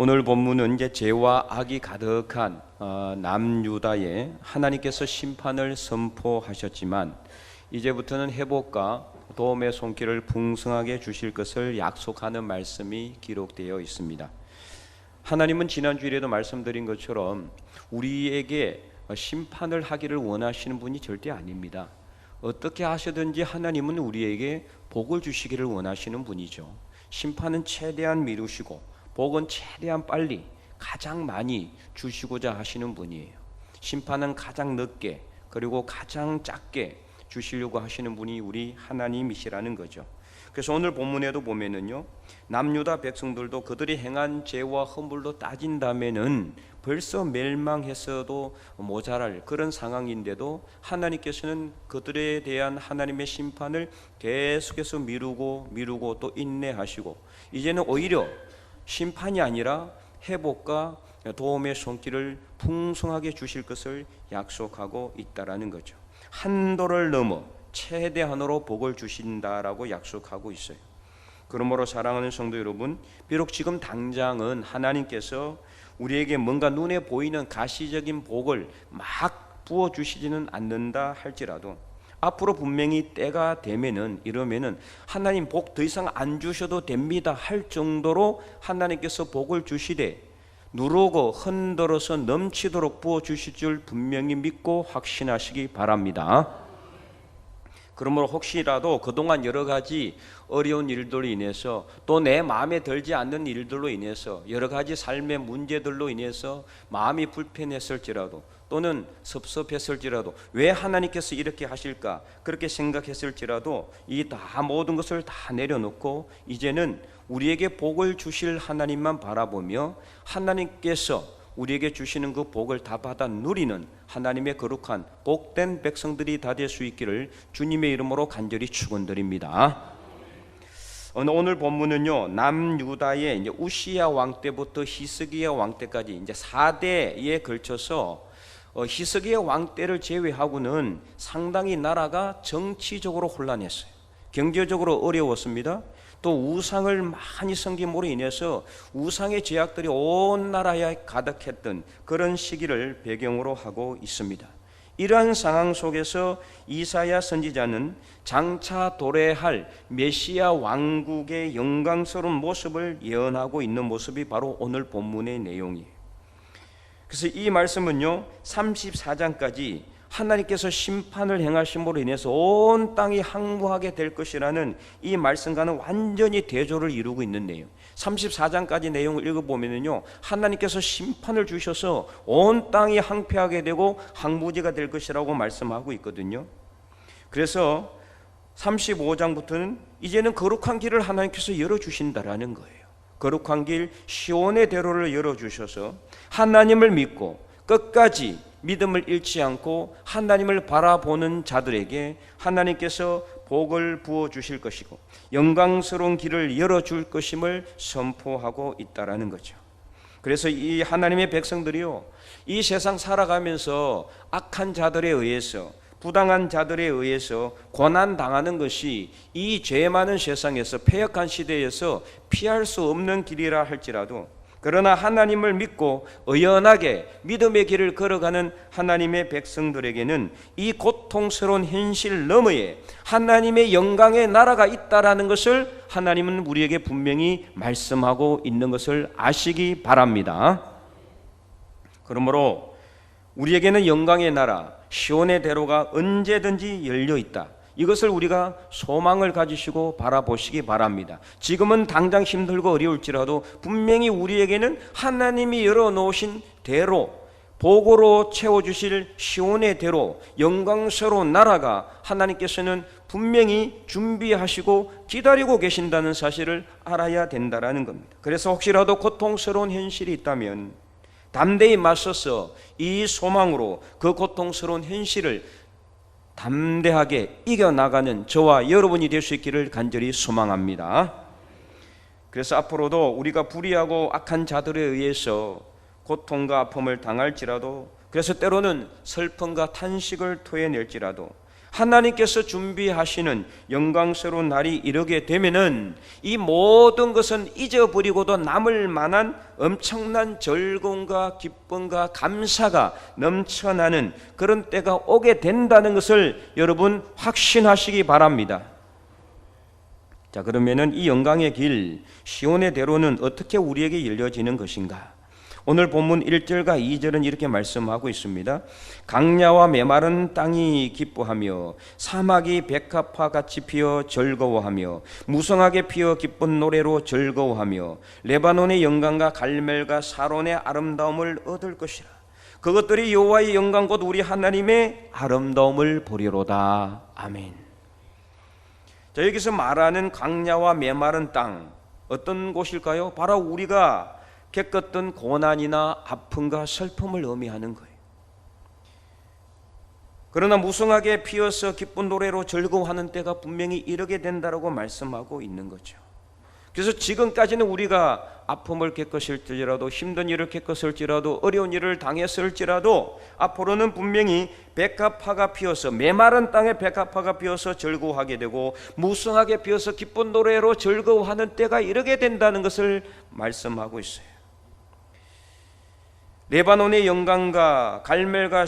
오늘 본문은 이제 죄와 악이 가득한 남유다에 하나님께서 심판을 선포하셨지만 이제부터는 회복과 도움의 손길을 풍성하게 주실 것을 약속하는 말씀이 기록되어 있습니다. 하나님은 지난주일에도 말씀드린 것처럼 우리에게 심판을 하기를 원하시는 분이 절대 아닙니다. 어떻게 하시든지 하나님은 우리에게 복을 주시기를 원하시는 분이죠. 심판은 최대한 미루시고 복은 최대한 빨리 가장 많이 주시고자 하시는 분이에요. 심판은 가장 늦게 그리고 가장 작게 주시려고 하시는 분이 우리 하나님이시라는 거죠. 그래서 오늘 본문에도 보면은요, 남유다 백성들도 그들이 행한 죄와 허물로 따진다면은 벌써 멸망해서도 모자랄 그런 상황인데도 하나님께서는 그들에 대한 하나님의 심판을 계속해서 미루고 또 인내하시고 이제는 오히려 심판이 아니라 회복과 도움의 손길을 풍성하게 주실 것을 약속하고 있다라는 거죠. 한도를 넘어 최대한으로 복을 주신다라고 약속하고 있어요. 그러므로 사랑하는 성도 여러분, 비록 지금 당장은 하나님께서 우리에게 뭔가 눈에 보이는 가시적인 복을 막 부어주시지는 않는다 할지라도 앞으로 분명히 때가 되면은 이러면은 하나님 복 더 이상 안 주셔도 됩니다 할 정도로 하나님께서 복을 주시되 누르고 흔들어서 넘치도록 부어 주실 줄 분명히 믿고 확신하시기 바랍니다. 그러므로 혹시라도 그동안 여러 가지 어려운 일들로 인해서 또 내 마음에 들지 않는 일들로 인해서 여러 가지 삶의 문제들로 인해서 마음이 불편했을지라도 또는 섭섭했을지라도 왜 하나님께서 이렇게 하실까 그렇게 생각했을지라도 이 다 모든 것을 다 내려놓고 이제는 우리에게 복을 주실 하나님만 바라보며 하나님께서 우리에게 주시는 그 복을 다 받아 누리는 하나님의 거룩한 복된 백성들이 다 될 수 있기를 주님의 이름으로 간절히 축원드립니다. 오늘 본문은요, 남유다의 이제 우시야 왕 때부터 히스기야 왕 때까지 이제 4대에 걸쳐서 히스기야 왕 때를 제외하고는 상당히 나라가 정치적으로 혼란했어요. 경제적으로 어려웠습니다. 또 우상을 많이 섬김으로 인해서 우상의 죄악들이 온 나라에 가득했던 그런 시기를 배경으로 하고 있습니다. 이러한 상황 속에서 이사야 선지자는 장차 도래할 메시아 왕국의 영광스러운 모습을 예언하고 있는 모습이 바로 오늘 본문의 내용이에요. 그래서 이 말씀은요, 34장까지 하나님께서 심판을 행하심으로 인해서 온 땅이 항무하게 될 것이라는 이 말씀과는 완전히 대조를 이루고 있는 내용. 34장까지 내용을 읽어보면요, 하나님께서 심판을 주셔서 온 땅이 항폐하게 되고 항무지가 될 것이라고 말씀하고 있거든요. 그래서 35장부터는 이제는 거룩한 길을 하나님께서 열어주신다라는 거예요. 거룩한 길 시온의 대로를 열어주셔서 하나님을 믿고 끝까지 믿음을 잃지 않고 하나님을 바라보는 자들에게 하나님께서 복을 부어주실 것이고 영광스러운 길을 열어줄 것임을 선포하고 있다라는 거죠. 그래서 이 하나님의 백성들이요, 이 세상 살아가면서 악한 자들에 의해서 부당한 자들에 의해서 고난당하는 것이 이 죄 많은 세상에서 패역한 시대에서 피할 수 없는 길이라 할지라도 그러나 하나님을 믿고 의연하게 믿음의 길을 걸어가는 하나님의 백성들에게는 이 고통스러운 현실 너머에 하나님의 영광의 나라가 있다라는 것을 하나님은 우리에게 분명히 말씀하고 있는 것을 아시기 바랍니다. 그러므로 우리에게는 영광의 나라 시온의 대로가 언제든지 열려 있다. 이것을 우리가 소망을 가지시고 바라보시기 바랍니다. 지금은 당장 힘들고 어려울지라도 분명히 우리에게는 하나님이 열어놓으신 대로, 복으로 채워주실 시온의 대로, 영광스러운 나라가 하나님께서는 분명히 준비하시고 기다리고 계신다는 사실을 알아야 된다는 겁니다. 그래서 혹시라도 고통스러운 현실이 있다면 담대히 맞서서 이 소망으로 그 고통스러운 현실을 담대하게 이겨나가는 저와 여러분이 될 수 있기를 간절히 소망합니다. 그래서 앞으로도 우리가 불의하고 악한 자들에 의해서 고통과 아픔을 당할지라도, 그래서 때로는 슬픔과 탄식을 토해낼지라도 하나님께서 준비하시는 영광스러운 날이 이르게 되면은 이 모든 것은 잊어버리고도 남을 만한 엄청난 즐거움과 기쁨과 감사가 넘쳐나는 그런 때가 오게 된다는 것을 여러분 확신하시기 바랍니다. 자, 그러면은 이 영광의 길 시온의 대로는 어떻게 우리에게 열려지는 것인가? 오늘 본문 1절과 2절은 이렇게 말씀하고 있습니다. 강야와 메마른 땅이 기뻐하며 사막이 백합화 같이 피어 즐거워하며 무성하게 피어 기쁜 노래로 즐거워하며 레바논의 영광과 갈멜과 사론의 아름다움을 얻을 것이라. 그것들이 여호와의 영광 곧 우리 하나님의 아름다움을 보리로다. 아멘. 자, 여기서 말하는 강야와 메마른 땅, 어떤 곳일까요? 바로 우리가 겪었던 고난이나 아픔과 슬픔을 의미하는 거예요. 그러나 무성하게 피어서 기쁜 노래로 즐거워하는 때가 분명히 이르게 된다라고 말씀하고 있는 거죠. 그래서 지금까지는 우리가 아픔을 겪었을지라도 힘든 일을 겪었을지라도 어려운 일을 당했을지라도 앞으로는 분명히 백합화가 피어서 메마른 땅에 백합화가 피어서 즐거워하게 되고 무성하게 피어서 기쁜 노래로 즐거워하는 때가 이르게 된다는 것을 말씀하고 있어요. 레바논의 영광과 갈멜과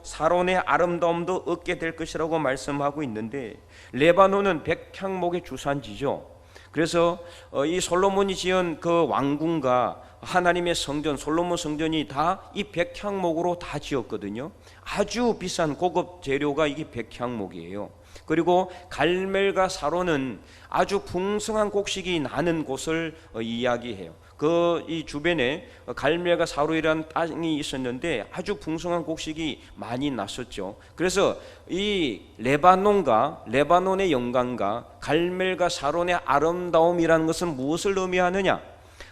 사론의 아름다움도 얻게 될 것이라고 말씀하고 있는데, 레바논은 백향목의 주산지죠. 그래서 이 솔로몬이 지은 그 왕궁과 하나님의 성전, 솔로몬 성전이 다 이 백향목으로 다 지었거든요. 아주 비싼 고급 재료가 이게 백향목이에요. 그리고 갈멜과 사론은 아주 풍성한 곡식이 나는 곳을 이야기해요. 이 주변에 갈멜과 사로이라는 땅이 있었는데 아주 풍성한 곡식이 많이 났었죠. 그래서 이 레바논의 영광과 갈멜과 사론의 아름다움이라는 것은 무엇을 의미하느냐?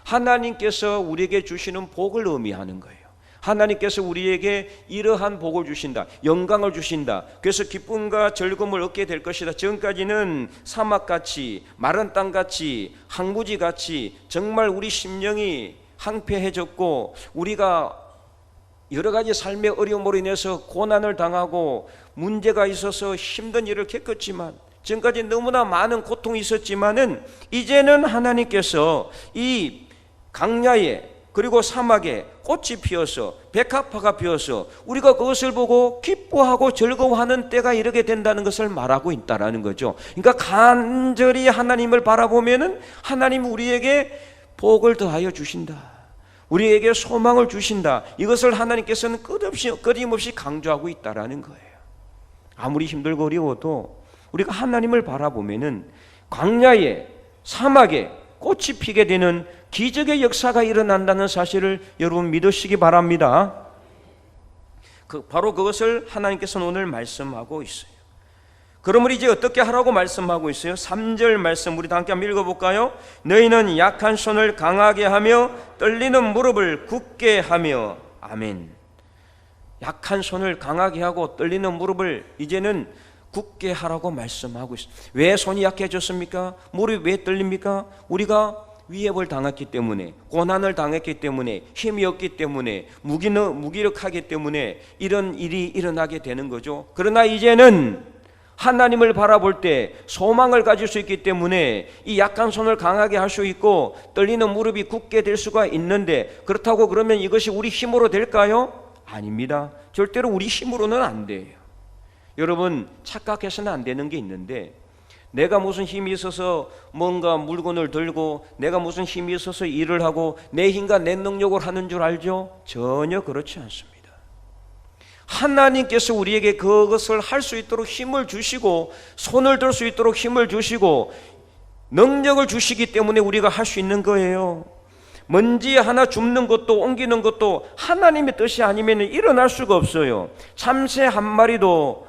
하나님께서 우리에게 주시는 복을 의미하는 거예요. 하나님께서 우리에게 이러한 복을 주신다, 영광을 주신다. 그래서 기쁨과 즐거움을 얻게 될 것이다. 지금까지는 사막같이, 마른 땅같이, 항무지같이 정말 우리 심령이 황폐해졌고 우리가 여러 가지 삶의 어려움으로 인해서 고난을 당하고 문제가 있어서 힘든 일을 겪었지만, 지금까지 너무나 많은 고통이 있었지만은 이제는 하나님께서 이 강야에 그리고 사막에 꽃이 피어서 백합화가 피어서 우리가 그것을 보고 기뻐하고 즐거워하는 때가 이르게 된다는 것을 말하고 있다라는 거죠. 그러니까 간절히 하나님을 바라보면은 하나님 우리에게 복을 더하여 주신다, 우리에게 소망을 주신다. 이것을 하나님께서는 끊임없이 강조하고 있다라는 거예요. 아무리 힘들고 어려워도 우리가 하나님을 바라보면은 광야에 사막에 꽃이 피게 되는 기적의 역사가 일어난다는 사실을 여러분 믿으시기 바랍니다. 바로 그것을 하나님께서는 오늘 말씀하고 있어요. 그러므로 이제 어떻게 하라고 말씀하고 있어요? 3절 말씀 우리 다 함께 한번 읽어볼까요? 너희는 약한 손을 강하게 하며 떨리는 무릎을 굳게 하며. 아멘. 약한 손을 강하게 하고 떨리는 무릎을 이제는 굳게 하라고 말씀하고 있어요. 왜 손이 약해졌습니까? 무릎이 왜 떨립니까? 우리가 위협을 당했기 때문에, 고난을 당했기 때문에, 힘이 없기 때문에, 무기력하기 때문에 이런 일이 일어나게 되는 거죠. 그러나 이제는 하나님을 바라볼 때 소망을 가질 수 있기 때문에 이 약한 손을 강하게 할 수 있고 떨리는 무릎이 굳게 될 수가 있는데, 그렇다고 그러면 이것이 우리 힘으로 될까요? 아닙니다. 절대로 우리 힘으로는 안 돼요. 여러분, 착각해서는 안 되는 게 있는데, 내가 무슨 힘이 있어서 뭔가 물건을 들고 내가 무슨 힘이 있어서 일을 하고 내 힘과 내 능력을 하는 줄 알죠? 전혀 그렇지 않습니다. 하나님께서 우리에게 그것을 할 수 있도록 힘을 주시고 손을 들 수 있도록 힘을 주시고 능력을 주시기 때문에 우리가 할 수 있는 거예요. 먼지 하나 줍는 것도 옮기는 것도 하나님의 뜻이 아니면 일어날 수가 없어요. 참새 한 마리도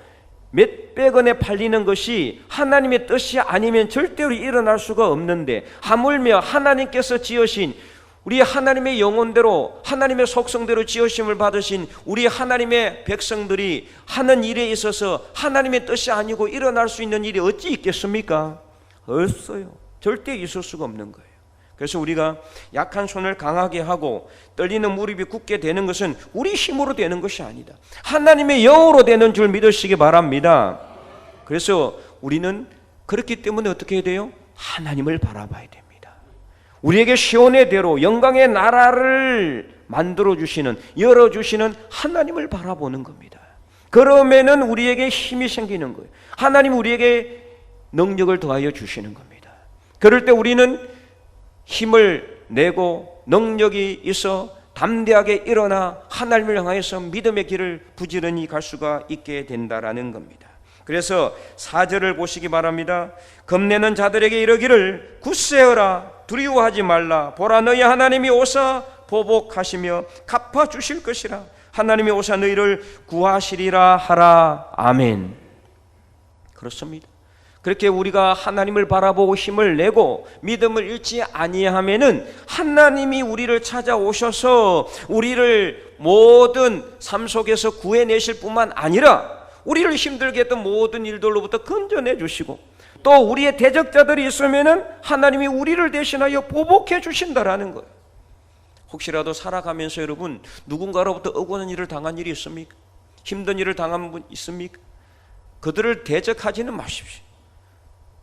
몇백 원에 팔리는 것이 하나님의 뜻이 아니면 절대로 일어날 수가 없는데, 하물며 하나님께서 지으신 우리 하나님의 영혼대로 하나님의 속성대로 지으심을 받으신 우리 하나님의 백성들이 하는 일에 있어서 하나님의 뜻이 아니고 일어날 수 있는 일이 어찌 있겠습니까? 없어요. 절대 있을 수가 없는 거예요. 그래서 우리가 약한 손을 강하게 하고 떨리는 무릎이 굳게 되는 것은 우리 힘으로 되는 것이 아니다. 하나님의 영으로 되는 줄 믿으시기 바랍니다. 그래서 우리는 그렇기 때문에 어떻게 해야 돼요? 하나님을 바라봐야 됩니다. 우리에게 시온의 대로 영광의 나라를 만들어주시는, 열어주시는 하나님을 바라보는 겁니다. 그러면은 우리에게 힘이 생기는 거예요. 하나님 우리에게 능력을 더하여 주시는 겁니다. 그럴 때 우리는 힘을 내고 능력이 있어 담대하게 일어나 하나님을 향해서 믿음의 길을 부지런히 갈 수가 있게 된다라는 겁니다. 그래서 4절을 보시기 바랍니다. 겁내는 자들에게 이르기를 굳세어라, 두려워하지 말라. 보라, 너희 하나님이 오사 보복하시며 갚아주실 것이라. 하나님이 오사 너희를 구하시리라 하라. 아멘. 그렇습니다. 그렇게 우리가 하나님을 바라보고 힘을 내고 믿음을 잃지 아니하면은 하나님이 우리를 찾아오셔서 우리를 모든 삶 속에서 구해내실 뿐만 아니라 우리를 힘들게 했던 모든 일들로부터 건져내 주시고, 또 우리의 대적자들이 있으면은 하나님이 우리를 대신하여 보복해 주신다라는 거예요. 혹시라도 살아가면서 여러분 누군가로부터 억울한 일을 당한 일이 있습니까? 힘든 일을 당한 분 있습니까? 그들을 대적하지는 마십시오.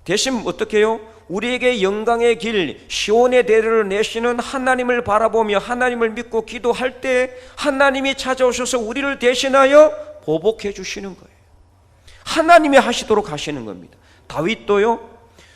대신 어떻게 해요? 우리에게 영광의 길, 시온의 대를 내시는 하나님을 바라보며 하나님을 믿고 기도할 때 하나님이 찾아오셔서 우리를 대신하여 보복해 주시는 거예요. 하나님이 하시도록 하시는 겁니다. 다윗도요,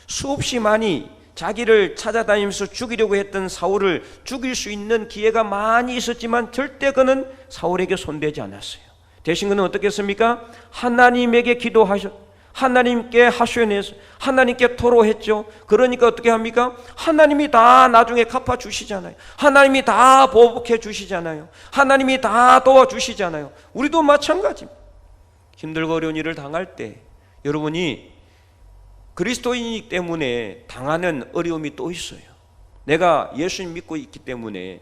수없이 많이 자기를 찾아다니면서 죽이려고 했던 사울을 죽일 수 있는 기회가 많이 있었지만 절대 그는 사울에게 손대지 않았어요. 대신 그는 어떻게 했습니까? 하나님에게 기도하셨, 하나님께 하소연해서 하나님께 토로했죠. 그러니까 어떻게 합니까? 하나님이 다 나중에 갚아주시잖아요. 하나님이 다 보복해 주시잖아요. 하나님이 다 도와주시잖아요. 우리도 마찬가지입니다. 힘들고 어려운 일을 당할 때 여러분이 그리스도인이기 때문에 당하는 어려움이 또 있어요. 내가 예수님 믿고 있기 때문에,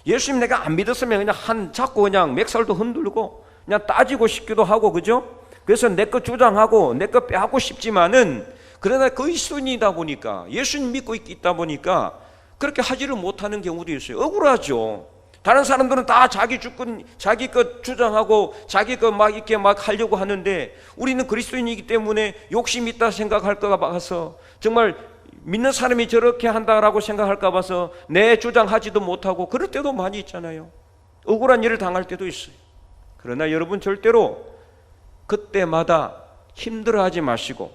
예수님 내가 안 믿었으면 그냥 자꾸 그냥 맥살도 흔들고 그냥 따지고 싶기도 하고, 그죠? 그래서 내 거 주장하고 내 거 빼하고 싶지만은, 그러나 그리스도인이다 보니까, 예수님 믿고 있다 보니까 그렇게 하지를 못하는 경우도 있어요. 억울하죠. 다른 사람들은 다 자기 주권, 자기 것 주장하고 자기 것 막 이렇게 막 하려고 하는데, 우리는 그리스도인이기 때문에 욕심 있다 생각할까 봐서, 정말 믿는 사람이 저렇게 한다라고 생각할까 봐서 내 주장하지도 못하고 그럴 때도 많이 있잖아요. 억울한 일을 당할 때도 있어요. 그러나 여러분 절대로 그때마다 힘들어하지 마시고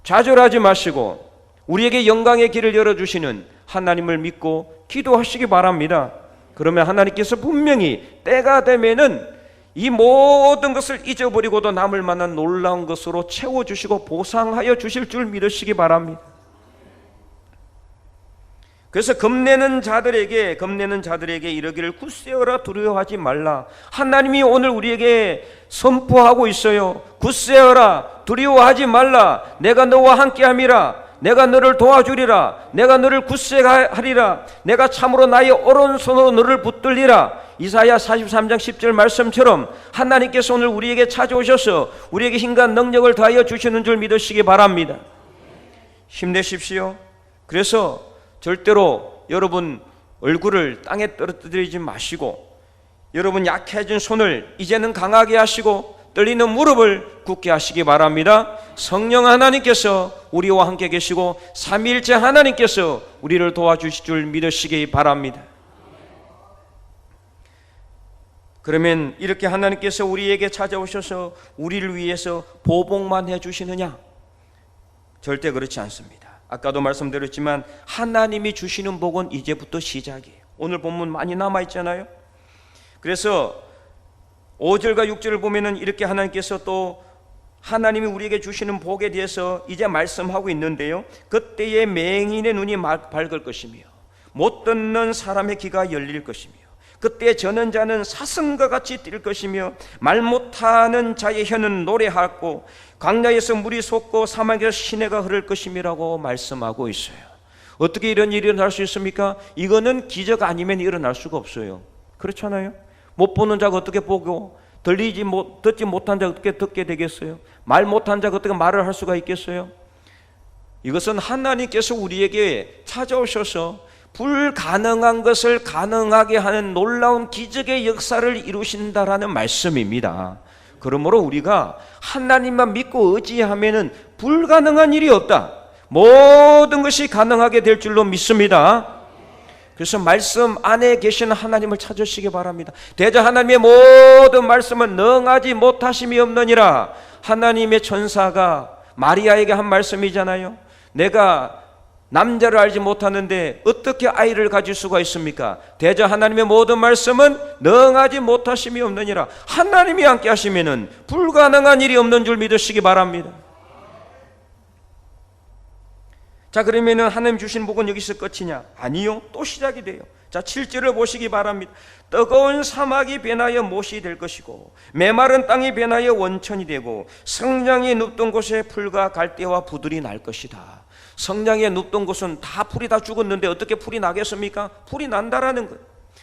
좌절하지 마시고 우리에게 영광의 길을 열어주시는 하나님을 믿고 기도하시기 바랍니다. 그러면 하나님께서 분명히 때가 되면은 이 모든 것을 잊어버리고도 남을 만한 놀라운 것으로 채워주시고 보상하여 주실 줄 믿으시기 바랍니다. 그래서 겁내는 자들에게 이르기를 굳세어라, 두려워하지 말라. 하나님이 오늘 우리에게 선포하고 있어요. 굳세어라, 두려워하지 말라. 내가 너와 함께함이라. 내가 너를 도와주리라. 내가 너를 굳세하리라. 내가 참으로 나의 오른손으로 너를 붙들리라. 이사야 43장 10절 말씀처럼 하나님께서 오늘 우리에게 찾아오셔서 우리에게 힘과 능력을 더하여 주시는 줄 믿으시기 바랍니다. 힘내십시오. 그래서 절대로 여러분 얼굴을 땅에 떨어뜨리지 마시고, 여러분 약해진 손을 이제는 강하게 하시고 떨리는 무릎을 굳게 하시기 바랍니다. 성령 하나님께서 우리와 함께 계시고 삼위일체 하나님께서 우리를 도와주실 줄 믿으시기 바랍니다. 그러면 이렇게 하나님께서 우리에게 찾아오셔서 우리를 위해서 보복만 해주시느냐? 절대 그렇지 않습니다. 아까도 말씀드렸지만 하나님이 주시는 복은 이제부터 시작이에요. 오늘 본문 많이 남아있잖아요. 그래서 5절과 6절을 보면은 이렇게 하나님께서 또 하나님이 우리에게 주시는 복에 대해서 이제 말씀하고 있는데요. 그때의 맹인의 눈이 밝을 것이며 못 듣는 사람의 귀가 열릴 것이며 그때 저는 자는 사슴과 같이 뛸 것이며 말 못하는 자의 혀는 노래하고 광야에서 물이 솟고 사막에서 시내가 흐를 것임이라고 말씀하고 있어요. 어떻게 이런 일이 일어날 수 있습니까? 이거는 기적 아니면 일어날 수가 없어요. 그렇잖아요. 못 보는 자가 어떻게 보고, 듣지 못한 자가 어떻게 듣게 되겠어요? 말 못한 자가 어떻게 말을 할 수가 있겠어요? 이것은 하나님께서 우리에게 찾아오셔서 불가능한 것을 가능하게 하는 놀라운 기적의 역사를 이루신다라는 말씀입니다. 그러므로 우리가 하나님만 믿고 의지하면은 불가능한 일이 없다. 모든 것이 가능하게 될 줄로 믿습니다. 그래서 말씀 안에 계신 하나님을 찾으시기 바랍니다. 대저 하나님의 모든 말씀은 능하지 못하심이 없느니라. 하나님의 천사가 마리아에게 한 말씀이잖아요. 내가 남자를 알지 못하는데 어떻게 아이를 가질 수가 있습니까? 대저 하나님의 모든 말씀은 능하지 못하심이 없느니라. 하나님이 함께 하시면은 불가능한 일이 없는 줄 믿으시기 바랍니다. 자, 그러면은 하나님 주신 복은 여기서 끝이냐? 아니요, 또 시작이 돼요. 자, 7절을 보시기 바랍니다. 뜨거운 사막이 변하여 못이 될 것이고 메마른 땅이 변하여 원천이 되고 성량이 눕던 곳에 풀과 갈대와 부들이 날 것이다. 성량에 눕던 곳은 다 풀이 다 죽었는데 어떻게 풀이 나겠습니까? 풀이 난다라는 거예요.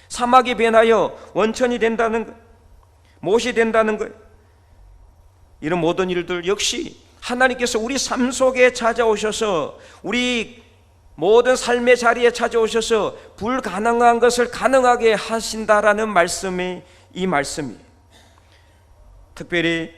사막이 변하여 원천이 된다는 거예요. 못이 된다는 거예요. 이런 모든 일들 역시 하나님께서 우리 삶 속에 찾아오셔서 우리 모든 삶의 자리에 찾아오셔서 불가능한 것을 가능하게 하신다라는 말씀이 이 말씀이에요. 특별히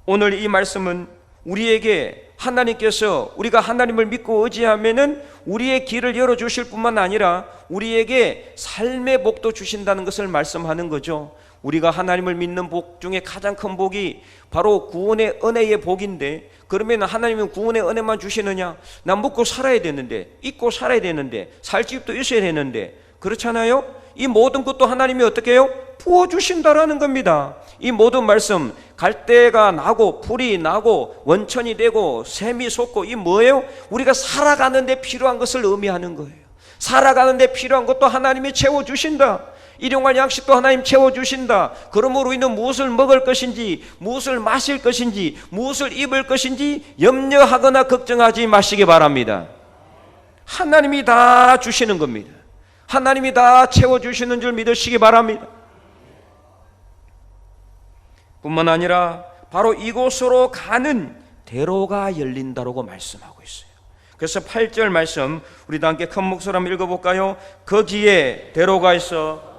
오늘 이 말씀은 우리에게 하나님께서 우리가 하나님을 믿고 의지하면은 우리의 길을 열어주실 뿐만 아니라 우리에게 삶의 복도 주신다는 것을 말씀하는 거죠. 우리가 하나님을 믿는 복 중에 가장 큰 복이 바로 구원의 은혜의 복인데, 그러면 하나님은 구원의 은혜만 주시느냐? 난 먹고 살아야 되는데, 입고 살아야 되는데, 살 집도 있어야 되는데, 그렇잖아요? 이 모든 것도 하나님이 어떻게 해요? 부어주신다라는 겁니다. 이 모든 말씀, 갈대가 나고 풀이 나고 원천이 되고 샘이 솟고, 이 뭐예요? 우리가 살아가는데 필요한 것을 의미하는 거예요. 살아가는데 필요한 것도 하나님이 채워주신다. 일용할 양식도 하나님 채워주신다. 그러므로 우리는 무엇을 먹을 것인지, 무엇을 마실 것인지, 무엇을 입을 것인지 염려하거나 걱정하지 마시기 바랍니다. 하나님이 다 주시는 겁니다. 하나님이 다 채워주시는 줄 믿으시기 바랍니다. 뿐만 아니라 바로 이곳으로 가는 대로가 열린다라고 말씀하고 있어요. 그래서 8절 말씀 우리 다 함께 큰 목소리로 한번 읽어볼까요? 거기에 대로가 있어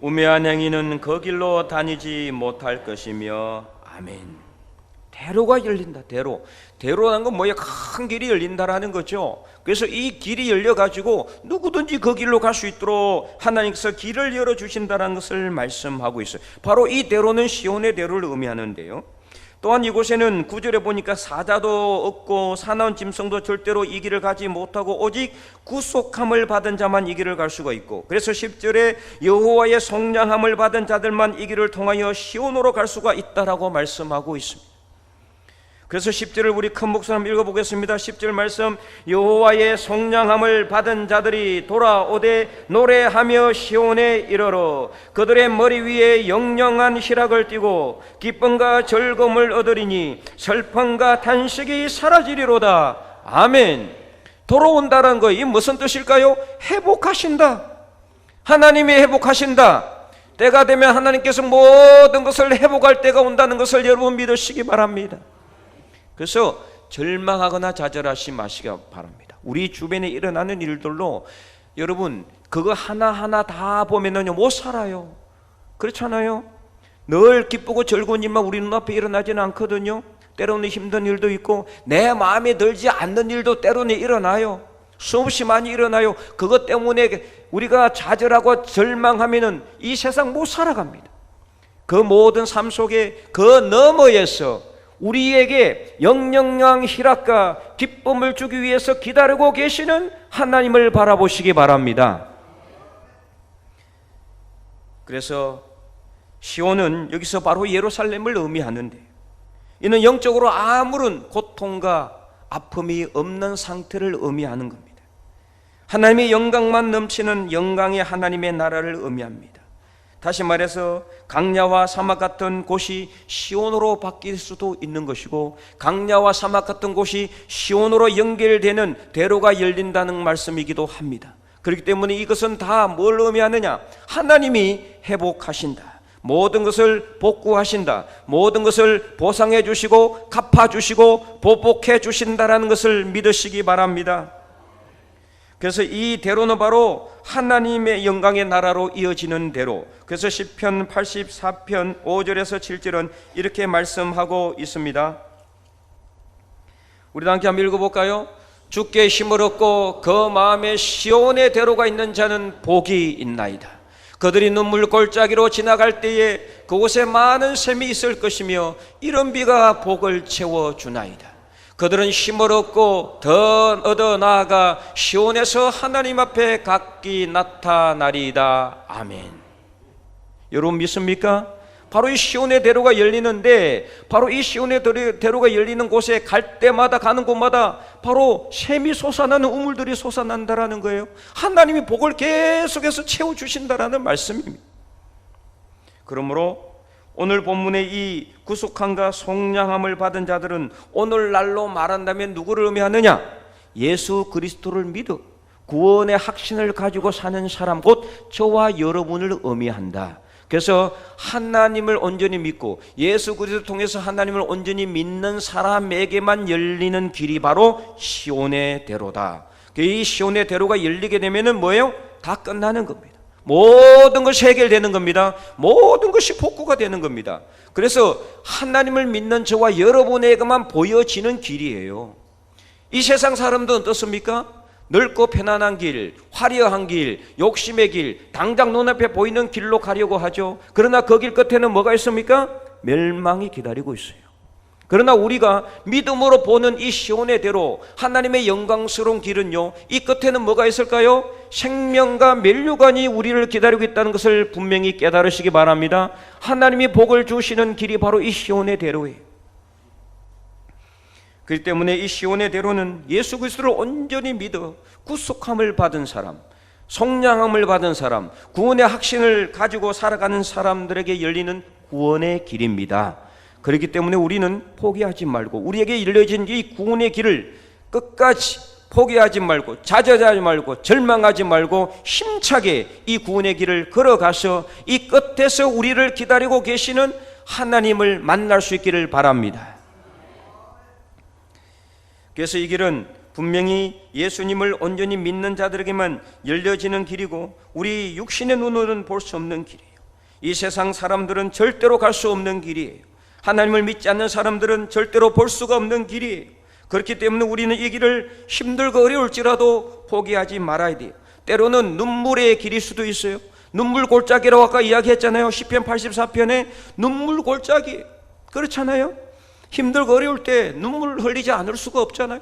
우매한 행위는 그 길로 다니지 못할 것이며 아멘. 대로가 열린다. 대로라는 건 뭐예요? 큰 길이 열린다라는 거죠. 그래서 이 길이 열려가지고 누구든지 그 길로 갈 수 있도록 하나님께서 길을 열어주신다는 것을 말씀하고 있어요. 바로 이 대로는 시온의 대로를 의미하는데요, 또한 이곳에는 9절에 보니까 사자도 없고 사나운 짐승도 절대로 이 길을 가지 못하고 오직 구속함을 받은 자만 이 길을 갈 수가 있고, 그래서 10절에 여호와의 속량함을 받은 자들만 이 길을 통하여 시온으로 갈 수가 있다라고 말씀하고 있습니다. 그래서 10절을 우리 큰 목소리로 한번 읽어보겠습니다. 10절 말씀, 여호와의 속량함을 받은 자들이 돌아오되 노래하며 시온에 이르러 그들의 머리 위에 영영한 희락을 띠고 기쁨과 즐거움을 얻으리니 슬픔과 탄식이 사라지리로다. 아멘. 돌아온다는 거, 이 무슨 뜻일까요? 회복하신다. 하나님이 회복하신다. 때가 되면 하나님께서 모든 것을 회복할 때가 온다는 것을 여러분 믿으시기 바랍니다. 그래서 절망하거나 좌절하지 마시기 바랍니다. 우리 주변에 일어나는 일들로 여러분 그거 하나하나 다 보면은요 못 살아요. 그렇잖아요. 늘 기쁘고 즐거운 일만 우리 눈앞에 일어나지는 않거든요. 때로는 힘든 일도 있고 내 마음에 들지 않는 일도 때로는 일어나요. 수없이 많이 일어나요. 그것 때문에 우리가 좌절하고 절망하면은 이 세상 못 살아갑니다. 그 모든 삶 속에 그 너머에서 우리에게 영영한 희락과 기쁨을 주기 위해서 기다리고 계시는 하나님을 바라보시기 바랍니다. 그래서 시온은 여기서 바로 예루살렘을 의미하는데, 이는 영적으로 아무런 고통과 아픔이 없는 상태를 의미하는 겁니다. 하나님의 영광만 넘치는 영광의 하나님의 나라를 의미합니다. 다시 말해서 강야와 사막 같은 곳이 시온으로 바뀔 수도 있는 것이고, 강야와 사막 같은 곳이 시온으로 연결되는 대로가 열린다는 말씀이기도 합니다. 그렇기 때문에 이것은 다 뭘 의미하느냐? 하나님이 회복하신다. 모든 것을 복구하신다. 모든 것을 보상해 주시고 갚아 주시고 보복해 주신다라는 것을 믿으시기 바랍니다. 그래서 이 대로는 바로 하나님의 영광의 나라로 이어지는 대로. 그래서 시편 84편 5절에서 7절은 이렇게 말씀하고 있습니다. 우리도 함께 한번 읽어볼까요? 주께 힘을 얻고 그 마음에 시온의 대로가 있는 자는 복이 있나이다. 그들이 눈물 골짜기로 지나갈 때에 그곳에 많은 샘이 있을 것이며 이른 비가 복을 채워주나이다. 그들은 힘을 얻고 더 얻어 나아가 시온에서 하나님 앞에 각기 나타나리이다. 아멘. 여러분 믿습니까? 바로 이 시온의 대로가 열리는데, 바로 이 시온의 대로가 열리는 곳에 갈 때마다 가는 곳마다 바로 샘이 솟아나는 우물들이 솟아난다라는 거예요. 하나님이 복을 계속해서 채워주신다라는 말씀입니다. 그러므로 오늘 본문의 이 구속함과 속량함을 받은 자들은 오늘날로 말한다면 누구를 의미하느냐? 예수 그리스도를 믿어 구원의 확신을 가지고 사는 사람, 곧 저와 여러분을 의미한다. 그래서 하나님을 온전히 믿고 예수 그리스도를 통해서 하나님을 온전히 믿는 사람에게만 열리는 길이 바로 시온의 대로다. 이 시온의 대로가 열리게 되면은 뭐예요? 다 끝나는 겁니다. 모든 것이 해결되는 겁니다. 모든 것이 복구가 되는 겁니다. 그래서 하나님을 믿는 저와 여러분에게만 보여지는 길이에요. 이 세상 사람들은 어떻습니까? 넓고 편안한 길, 화려한 길, 욕심의 길, 당장 눈앞에 보이는 길로 가려고 하죠. 그러나 그 길 끝에는 뭐가 있습니까? 멸망이 기다리고 있어요. 그러나 우리가 믿음으로 보는 이 시온의 대로, 하나님의 영광스러운 길은요, 이 끝에는 뭐가 있을까요? 생명과 멸류관이 우리를 기다리고 있다는 것을 분명히 깨달으시기 바랍니다. 하나님이 복을 주시는 길이 바로 이 시온의 대로예요. 그렇기 때문에 이 시온의 대로는 예수 그리스도를 온전히 믿어 구속함을 받은 사람, 속량함을 받은 사람, 구원의 확신을 가지고 살아가는 사람들에게 열리는 구원의 길입니다. 그렇기 때문에 우리는 포기하지 말고, 우리에게 열려진 이 구원의 길을 끝까지 포기하지 말고, 좌절하지 말고, 절망하지 말고 힘차게 이 구원의 길을 걸어가서 이 끝에서 우리를 기다리고 계시는 하나님을 만날 수 있기를 바랍니다. 그래서 이 길은 분명히 예수님을 온전히 믿는 자들에게만 열려지는 길이고, 우리 육신의 눈으로는 볼 수 없는 길이에요. 이 세상 사람들은 절대로 갈 수 없는 길이에요. 하나님을 믿지 않는 사람들은 절대로 볼 수가 없는 길이에요. 그렇기 때문에 우리는 이 길을 힘들고 어려울지라도 포기하지 말아야 돼요. 때로는 눈물의 길일 수도 있어요. 눈물 골짜기라고 아까 이야기했잖아요. 시편 84편에 눈물 골짜기, 그렇잖아요. 힘들고 어려울 때 눈물 흘리지 않을 수가 없잖아요.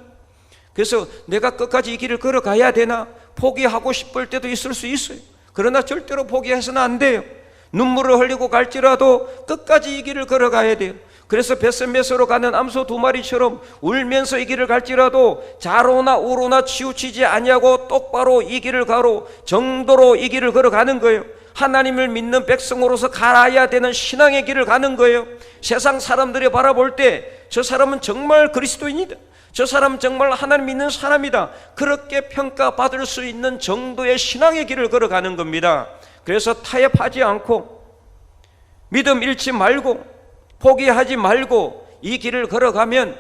그래서 내가 끝까지 이 길을 걸어가야 되나 포기하고 싶을 때도 있을 수 있어요. 그러나 절대로 포기해서는 안 돼요. 눈물을 흘리고 갈지라도 끝까지 이 길을 걸어가야 돼요. 그래서 벳세메스로 가는 암소 두 마리처럼 울면서 이 길을 갈지라도 좌로나 우로나 치우치지 아니하고 똑바로 이 길을 가로 정도로 이 길을 걸어가는 거예요. 하나님을 믿는 백성으로서 가야 되는 신앙의 길을 가는 거예요. 세상 사람들이 바라볼 때 저 사람은 정말 그리스도인이다, 저 사람은 정말 하나님 믿는 사람이다, 그렇게 평가받을 수 있는 정도의 신앙의 길을 걸어가는 겁니다. 그래서 타협하지 않고 믿음 잃지 말고 포기하지 말고 이 길을 걸어가면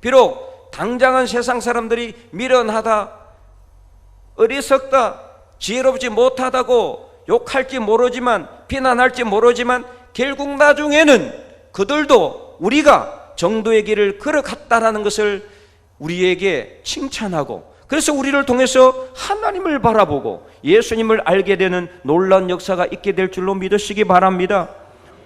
비록 당장은 세상 사람들이 미련하다, 어리석다, 지혜롭지 못하다고 욕할지 모르지만, 비난할지 모르지만 결국 나중에는 그들도 우리가 정도의 길을 걸어갔다라는 것을 우리에게 칭찬하고, 그래서 우리를 통해서 하나님을 바라보고 예수님을 알게 되는 놀라운 역사가 있게 될 줄로 믿으시기 바랍니다.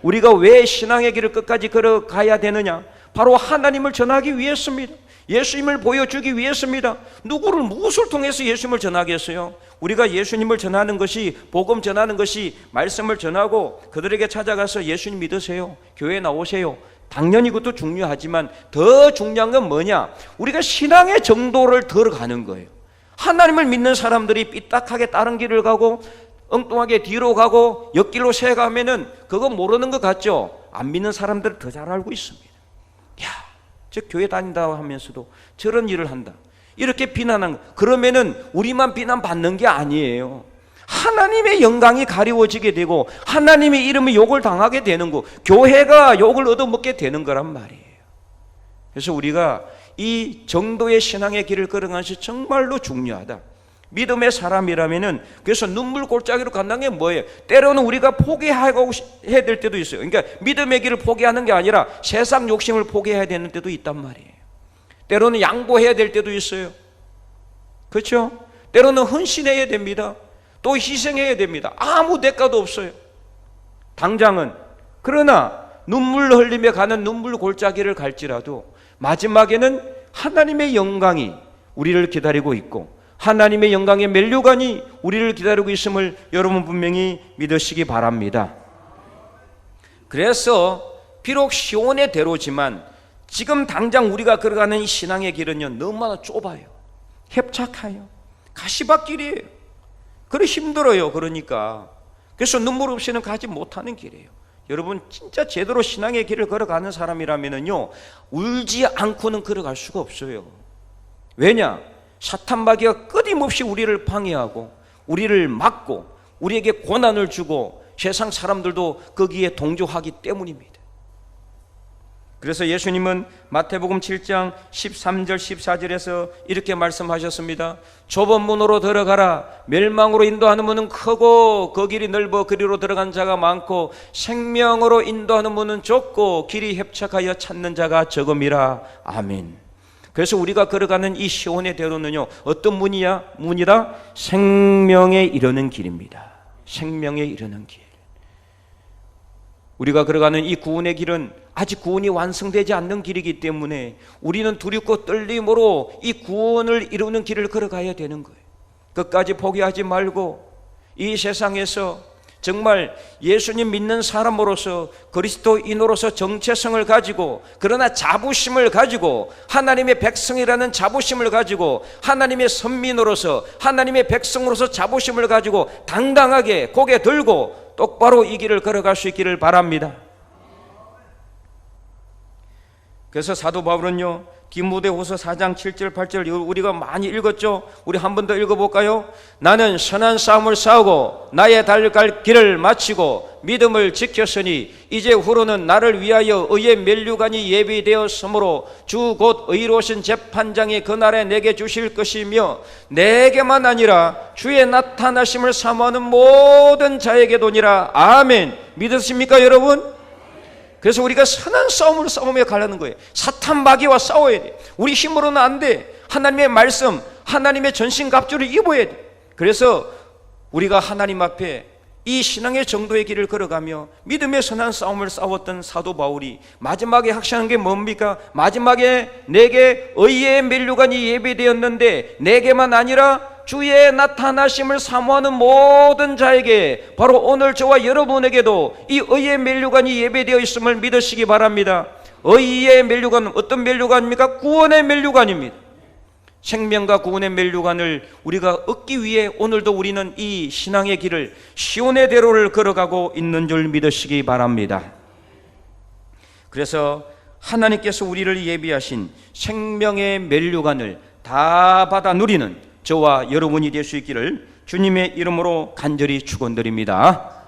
우리가 왜 신앙의 길을 끝까지 걸어가야 되느냐? 바로 하나님을 전하기 위해서입니다. 예수님을 보여주기 위해서입니다. 누구를, 무엇을 통해서 예수님을 전하겠어요? 우리가 예수님을 전하는 것이, 복음 전하는 것이 말씀을 전하고 그들에게 찾아가서 예수님 믿으세요, 교회 나오세요, 당연히 그것도 중요하지만 더 중요한 건 뭐냐? 우리가 신앙의 정도를 들어가는 거예요. 하나님을 믿는 사람들이 삐딱하게 다른 길을 가고 엉뚱하게 뒤로 가고 옆길로 새가면은 그거 모르는 것 같죠? 안 믿는 사람들은 더 잘 알고 있습니다. 야, 저 교회 다닌다 하면서도 저런 일을 한다, 이렇게 비난한 거. 그러면은 우리만 비난받는 게 아니에요. 하나님의 영광이 가리워지게 되고 하나님의 이름이 욕을 당하게 되는 거, 교회가 욕을 얻어먹게 되는 거란 말이에요. 그래서 우리가 이 정도의 신앙의 길을 걸어가는 것이 정말로 중요하다. 믿음의 사람이라면은, 그래서 눈물 골짜기로 간다는 게 뭐예요? 때로는 우리가 포기하고 해야 될 때도 있어요. 그러니까 믿음의 길을 포기하는 게 아니라 세상 욕심을 포기해야 되는 때도 있단 말이에요. 때로는 양보해야 될 때도 있어요. 그렇죠? 때로는 헌신해야 됩니다. 또 희생해야 됩니다. 아무 대가도 없어요, 당장은. 그러나 눈물 흘리며 가는 눈물 골짜기를 갈지라도 마지막에는 하나님의 영광이 우리를 기다리고 있고 하나님의 영광의 면류관이 우리를 기다리고 있음을 여러분 분명히 믿으시기 바랍니다. 그래서 비록 시온의 대로지만 지금 당장 우리가 걸어가는 이 신앙의 길은요, 너무나 좁아요, 협착해요, 가시밭길이에요. 그래 힘들어요. 그러니까 그래서 눈물 없이는 가지 못하는 길이에요. 여러분 진짜 제대로 신앙의 길을 걸어가는 사람이라면요, 울지 않고는 걸어갈 수가 없어요. 왜냐? 사탄 마귀가 끊임없이 우리를 방해하고 우리를 막고 우리에게 고난을 주고 세상 사람들도 거기에 동조하기 때문입니다. 그래서 예수님은 마태복음 7장 13절 14절에서 이렇게 말씀하셨습니다. 좁은 문으로 들어가라. 멸망으로 인도하는 문은 크고 그 길이 넓어 그리로 들어간 자가 많고 생명으로 인도하는 문은 좁고 길이 협착하여 찾는 자가 적음이라. 아멘. 그래서 우리가 걸어가는 이 시온의 대로는요, 어떤 문이다? 생명에 이르는 길입니다. 생명에 이르는 길. 우리가 걸어가는 이 구원의 길은 아직 구원이 완성되지 않는 길이기 때문에 우리는 두렵고 떨림으로 이 구원을 이루는 길을 걸어가야 되는 거예요. 끝까지 포기하지 말고 이 세상에서 정말 예수님 믿는 사람으로서 그리스도인으로서 정체성을 가지고, 그러나 자부심을 가지고, 하나님의 백성이라는 자부심을 가지고, 하나님의 선민으로서 하나님의 백성으로서 자부심을 가지고 당당하게 고개 들고 똑바로 이 길을 걸어갈 수 있기를 바랍니다. 그래서 사도 바울은요, 디모데후서 4장 7절 8절 우리가 많이 읽었죠. 우리 한 번 더 읽어볼까요? 나는 선한 싸움을 싸우고 나의 달려갈 길을 마치고 믿음을 지켰으니 이제 후로는 나를 위하여 의의 면류관이 예비되었으므로 주 곧 의로우신 재판장이 그날에 내게 주실 것이며 내게만 아니라 주의 나타나심을 사모하는 모든 자에게도니라. 아멘. 믿으십니까 여러분? 그래서 우리가 선한 싸움을 싸우며 가려는 거예요. 사탄 마귀와 싸워야 돼. 우리 힘으로는 안 돼. 하나님의 말씀, 하나님의 전신갑주를 입어야 돼. 그래서 우리가 하나님 앞에 이 신앙의 정도의 길을 걸어가며 믿음의 선한 싸움을 싸웠던 사도 바울이 마지막에 확신한 게 뭡니까? 마지막에 내게 의의 면류관이 예비되었는데 내게만 아니라 주의 나타나심을 사모하는 모든 자에게, 바로 오늘 저와 여러분에게도 이 의의 면류관이 예배되어 있음을 믿으시기 바랍니다. 의의 면류관은 어떤 면류관입니까? 구원의 면류관입니다. 생명과 구원의 면류관을 우리가 얻기 위해 오늘도 우리는 이 신앙의 길을, 시온의 대로를 걸어가고 있는 줄 믿으시기 바랍니다. 그래서 하나님께서 우리를 예비하신 생명의 면류관을 다 받아 누리는 저와 여러분이 될 수 있기를 주님의 이름으로 간절히 축원드립니다.